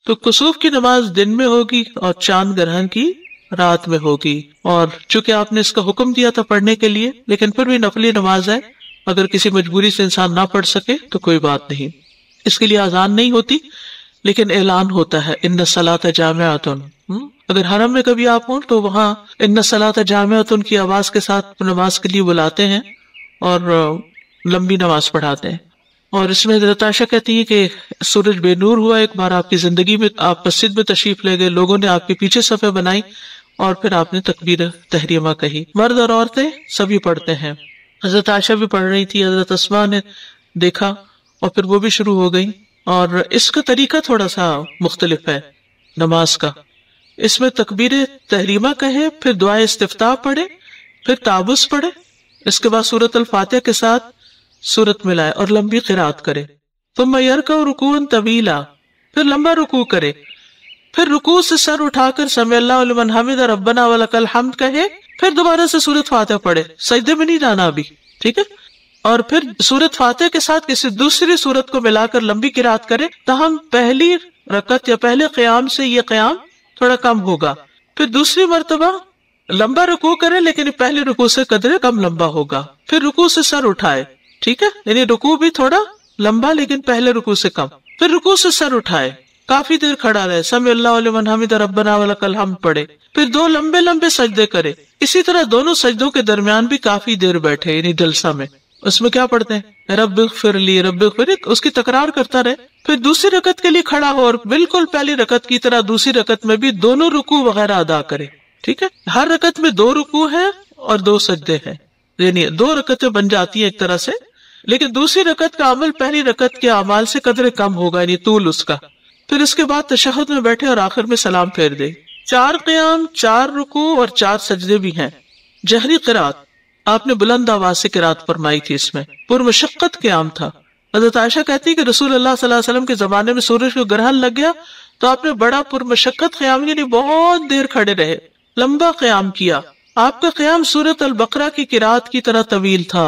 تو کسوف کی نماز دن میں ہوگی اور چاند گرہن کی رات میں ہوگی. اور چونکہ آپ نے اس کا حکم دیا تھا پڑھنے کے لیے، لیکن پھر بھی نفلی نماز ہے، اگر کسی مجبوری سے انسان نہ پڑھ سکے تو کوئی بات نہیں. اس کے لیے اذان نہیں ہوتی لیکن اعلان ہوتا ہے ان الصلاۃ جامعۃ. اگر حرم میں کبھی آپ ہوں تو وہاں ان الصلاۃ جامعۃ کی آواز کے ساتھ نماز کے لیے بلاتے ہیں اور لمبی نماز پڑھاتے ہیں. اور اس میں حضرت عائشہ کہتی ہے کہ سورج بے نور ہوا ایک بار آپ کی زندگی میں، آپ مسجد میں تشریف لے گئے، لوگوں نے آپ کے پیچھے صفیں بنائی اور پھر آپ نے تکبیر تحریمہ کہی. مرد اور عورتیں سبھی پڑھتے ہیں. حضرت عائشہ بھی پڑھ رہی تھی، حضرت اسماء نے دیکھا اور پھر وہ بھی شروع ہو گئی. اور اس کا طریقہ تھوڑا سا مختلف ہے نماز کا. اس میں تکبیر تحریمہ کہے، پھر دعائے استفتاح پڑھے، پھر تعوذ پڑھے، اس کے بعد سورۃ الفاتحہ کے ساتھ سورت ملائے اور لمبی قرات کرے. ثم یرکع رکوعا طویلا، پھر لمبا رکوع کرے، پھر رکوع سے سر اٹھا کر سمع اللہ لمن حمد ربنا ولک الحمد کہے، پھر دوبارہ سے سورۃ فاتحہ پڑھے. سجدے میں نہیں جانا ابھی، ٹھیک ہے؟ اور پھر سورۃ فاتحہ کے ساتھ کسی دوسری سورت کو ملا کر لمبی قرات کرے. تاہم پہلی رکعت یا پہلے قیام سے یہ قیام تھوڑا کم ہوگا. پھر دوسری مرتبہ لمبا رکوع کرے لیکن پہلے رکوع سے قدرے کم لمبا ہوگا. پھر رکوع سے سر اٹھائے، ٹھیک ہے، یعنی رکوع بھی تھوڑا لمبا لیکن پہلے رکوع سے کم. پھر رکوع سے سر اٹھائے، کافی دیر کھڑا رہے، سمع اللہ لمن حمد ربنا ولک الحمد پڑھے، پھر دو لمبے لمبے سجدے کرے. اسی طرح دونوں سجدوں کے درمیان بھی کافی دیر بیٹھے، یعنی جلسہ میں. اس میں کیا پڑھتے ہیں؟ رب اغفر لی رب اغفر لی، اس کی تکرار کرتا رہے. پھر دوسری رکعت کے لیے کھڑا ہو اور بالکل پہلی رکعت کی طرح دوسری رکعت میں بھی دونوں رکوع وغیرہ ادا کرے. ٹھیک ہے، ہر رکعت میں 2 رکوع ہیں اور 2 سجدے ہیں، یعنی 2 رکعتیں بن جاتی ہیں ایک طرح سے. لیکن دوسری رکعت کا عمل پہلی رکعت کے اعمال سے قدرے کم ہوگا، یعنی طول اس کا. پھر اس کے بعد تشہد میں بیٹھے اور آخر میں سلام پھیر دے. 4 قیام، 4 رکوع اور 4 سجدے بھی ہیں. جہری قرات آپ نے بلند آواز سے قرات فرمائی تھی، اس میں پرمشقت قیام تھا. حضرت عائشہ کہتی ہے کہ رسول اللہ صلی اللہ علیہ وسلم کے زمانے میں سورج کو گرہن لگ گیا تو آپ نے بڑا پرمشقت قیام، یعنی بہت دیر کھڑے رہے، لمبا قیام کیا. آپ کا قیام سورۃ البقرہ کی قرات کی طرح طویل تھا.